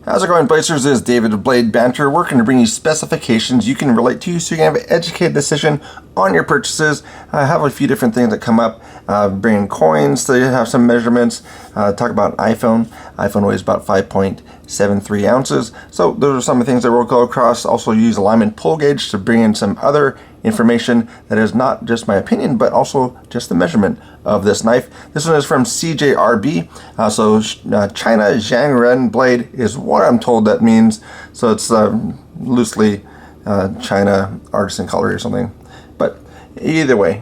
How's it going, Blazers? This is David of Blade Banter, working to bring you specifications you can relate to so you can have an educated decision on your purchases. I have a few different things that come up, bringing coins to have some measurements, talk about iPhone. iPhone weighs about 5.73 ounces. So those are some of the things that we'll go across. Also use alignment pull gauge to bring in some other information that is not just my opinion, but also just the measurement of this knife. This one is from CJRB. China Zhangren blade is what I'm told that means. So it's loosely China Artisan Cutlery or something. But either way,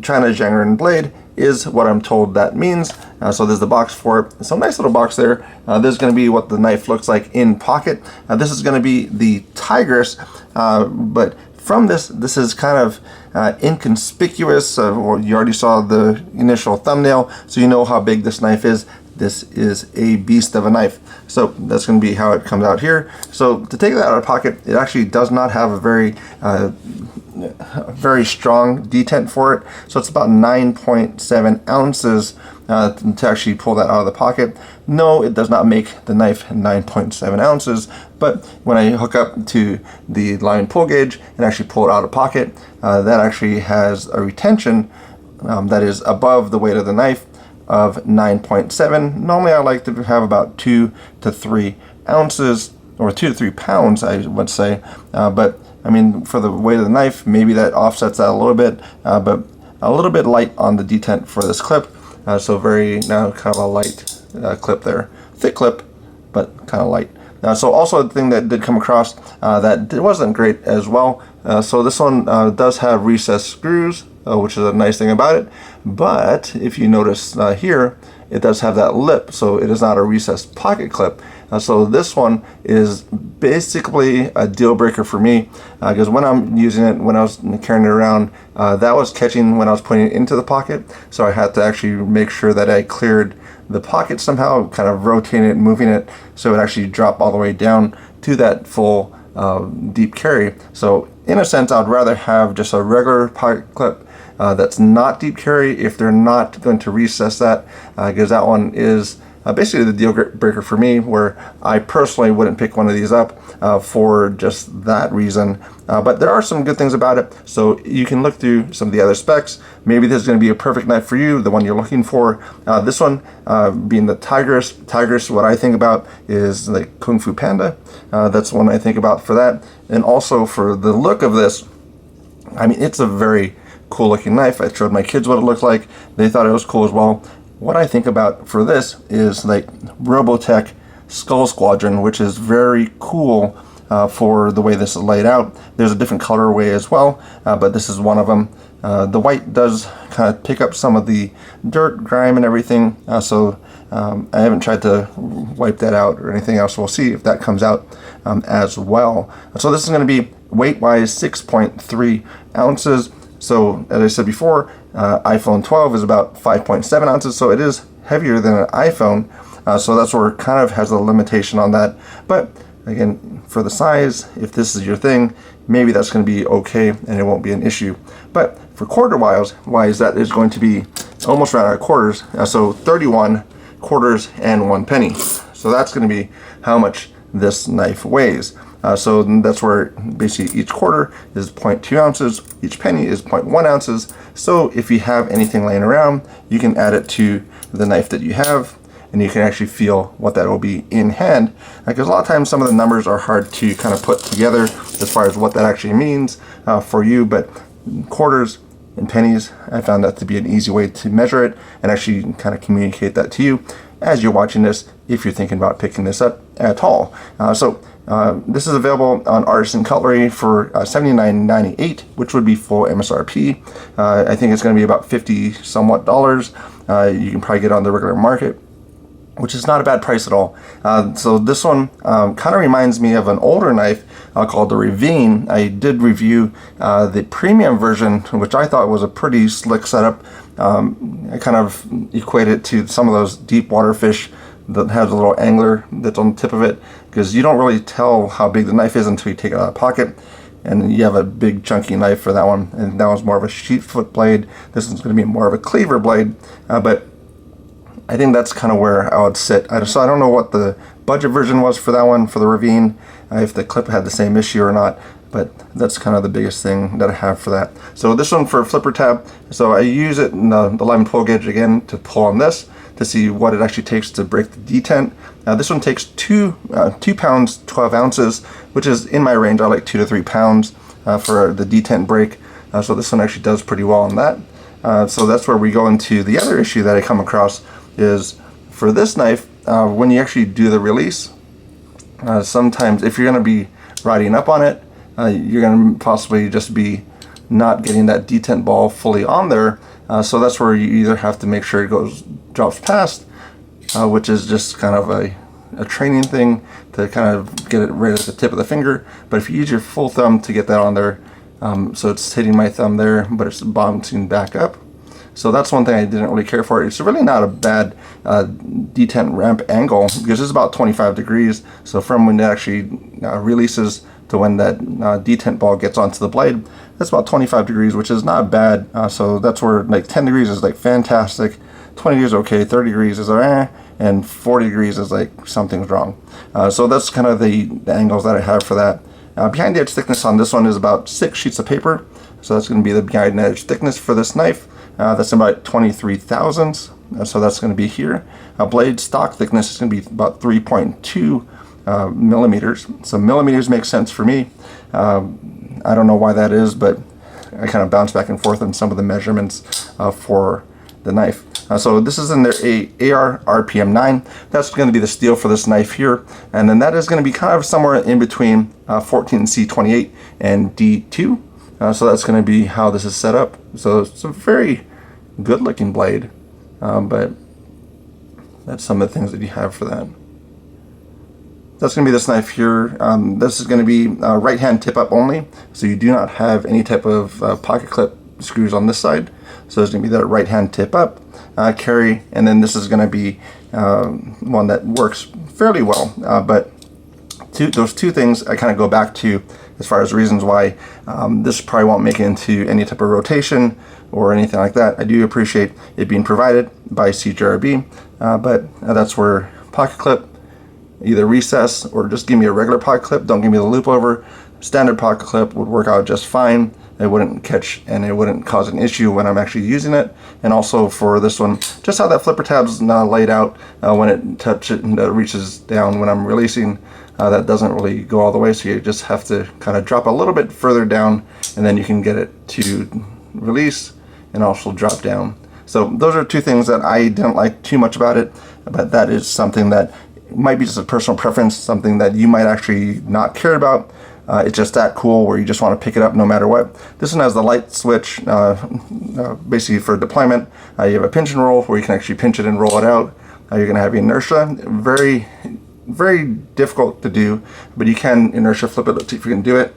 China Zhangren blade is what I'm told that means. So there's the box for it. It's a nice little box there. This is going to be what the knife looks like in pocket. This is going to be the Tigris, but from this is kind of inconspicuous. Well, you already saw the initial thumbnail, so you know how big this knife is. This is a beast of a knife. So that's going to be how it comes out here. So to take that out of pocket, it actually does not have a very strong detent for it. So it's about 9.7 ounces to actually pull that out of the pocket. No, it does not make the knife 9.7 ounces, but when I hook up to the line pull gauge and actually pull it out of pocket, that actually has a retention that is above the weight of the knife of 9.7. Normally I like to have about 2 to 3 ounces, or 2 to 3 pounds, I would say, but I mean, for the weight of the knife, maybe that offsets that a little bit, but a little bit light on the detent for this clip. So kind of a light clip there. Thick clip, but kind of light. So also the thing that did come across that wasn't great as well. So this one does have recessed screws, which is a nice thing about it. But if you notice here, it does have that lip, so it is not a recessed pocket clip. So this one is basically a deal breaker for me, because when I'm using it, when I was carrying it around, that was catching when I was putting it into the pocket. So I had to actually make sure that I cleared the pocket somehow, kind of rotating it, moving it, so it actually dropped all the way down to that full deep carry. So in a sense, I'd rather have just a regular pocket clip that's not deep carry if they're not going to recess that, because that one is basically the deal breaker for me, where I personally wouldn't pick one of these up for just that reason. But there are some good things about it, so you can look through some of the other specs. Maybe this is going to be a perfect knife for you, the one you're looking for. This one being the Tigris. Tigris, what I think about is like Kung Fu Panda. That's one I think about for that. And also for the look of this, I mean, it's a very cool looking knife. I showed my kids what it looked like. They thought it was cool as well. What I think about for this is like Robotech Skull Squadron, which is very cool for the way this is laid out. There's a different colorway as well, but this is one of them. The white does kind of pick up some of the dirt, grime, and everything, so I haven't tried to wipe that out or anything else. We'll see if that comes out as well. So this is going to be weight-wise 6.3 ounces. So as I said before, iPhone 12 is about 5.7 ounces, so it is heavier than an iPhone. So that's where it kind of has a limitation on that. But again, for the size, if this is your thing, maybe that's going to be okay and it won't be an issue. But for quarter-wise, that is going to be almost around our quarters. So 31 quarters and 1 penny. So that's going to be how much this knife weighs. So that's where basically each quarter is 0.2 ounces, each penny is 0.1 ounces. So if you have anything laying around, you can add it to the knife that you have, and you can actually feel what that will be in hand. Because a lot of times some of the numbers are hard to kind of put together as far as what that actually means for you, but quarters and pennies, I found that to be an easy way to measure it and actually kind of communicate that to you as you're watching this, if you're thinking about picking this up at all. This is available on Artisan Cutlery for $79.98, which would be full MSRP. I think it's going to be about $50 somewhat. You can probably get it on the regular market, which is not a bad price at all. So this one kind of reminds me of an older knife called the Ravine. I did review the premium version, which I thought was a pretty slick setup. I kind of equate it to some of those deep water fish that has a little angler that's on the tip of it, because you don't really tell how big the knife is until you take it out of the pocket. And you have a big chunky knife for that one, and that one's more of a sheet foot blade. This one's going to be more of a cleaver blade, but I think that's kind of where I would sit. So I don't know what the budget version was for that one, for the Ravine, if the clip had the same issue or not. But that's kind of the biggest thing that I have for that. So this one for flipper tab, so I use it in the 11-12 gauge again to pull on this to see what it actually takes to break the detent. This one takes 2 pounds 12 ounces, which is in my range. I like 2 to 3 pounds for the detent break. So this one actually does pretty well on that. So that's where we go into the other issue that I come across is for this knife, when you actually do the release, sometimes if you're going to be riding up on it, you're going to possibly just be not getting that detent ball fully on there. So that's where you either have to make sure it drops past, which is just kind of a training thing to kind of get it right at the tip of the finger. But if you use your full thumb to get that on there, so it's hitting my thumb there, but it's bouncing back up. So that's one thing I didn't really care for. It's really not a bad detent ramp angle because it's about 25 degrees. So from when it actually releases to when that detent ball gets onto the blade, that's about 25 degrees, which is not bad. So that's where like 10 degrees is like fantastic, 20 degrees okay, 30 degrees is and 40 degrees is like something's wrong. So that's kind of the angles that I have for that. Behind the edge thickness on this one is about 6 sheets of paper. So that's going to be the behind edge thickness for this knife. That's about 23 thousandths. So that's going to be here. Blade stock thickness is going to be about 3.2 millimeters. So millimeters make sense for me. I don't know why that is, but I kind of bounce back and forth on some of the measurements for the knife. So this is in their AR RPM 9. That's going to be the steel for this knife here. And then that is going to be kind of somewhere in between 14C28 and D2. So that's going to be how this is set up. So it's a very good looking blade, but that's some of the things that you have for that. That's going to be this knife here. This is going to be right hand tip up only, so you do not have any type of pocket clip screws on this side. So there's going to be that right hand tip up carry, and then this is going to be one that works fairly well, but those two things I kind of go back to as far as reasons why this probably won't make it into any type of rotation or anything like that. I do appreciate it being provided by CJRB, but that's where pocket clip, either recess or just give me a regular pocket clip, don't give me the loop over. Standard pocket clip would work out just fine. It wouldn't catch and it wouldn't cause an issue when I'm actually using it. And also for this one, just how that flipper tab's laid out, when it touches and reaches down when I'm releasing, that doesn't really go all the way, so you just have to kind of drop a little bit further down and then you can get it to release and also drop down. So those are two things that I didn't like too much about it, but that is something that might be just a personal preference, something that you might actually not care about. It's just that cool where you just want to pick it up no matter what. This one has the light switch basically for deployment. You have a pinch and roll where you can actually pinch it and roll it out. You're going to have inertia. Very difficult to do, but you can inertia flip it. Let's see if we can do it.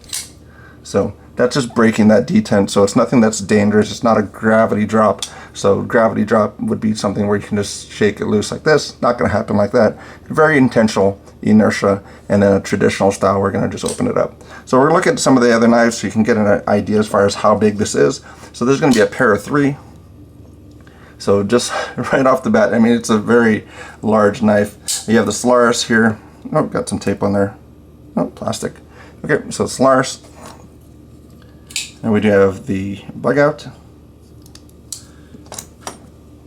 So that's just breaking that detent, so it's nothing that's dangerous. It's not a gravity drop. So gravity drop would be something where you can just shake it loose like this. Not going to happen like that. Very intentional inertia, and then a traditional style we're going to just open it up. So we're looking at some of the other knives so you can get an idea as far as how big this is. So there's going to be a pair of 3. So just right off the bat, I mean, it's a very large knife. You have the Solaris here. Oh, got some tape on there. Oh, plastic. Okay, so Solaris. And we do have the bug out.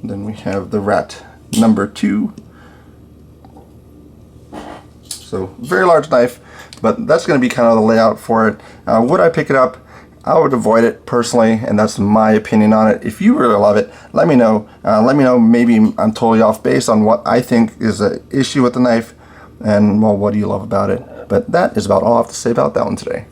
Then we have the Rat number 2. So very large knife, but that's going to be kind of the layout for it. Would I pick it up? I would avoid it personally, and that's my opinion on it. If you really love it, let me know. Let me know, maybe I'm totally off base on what I think is an issue with the knife, and well, what do you love about it? But that is about all I have to say about that one today.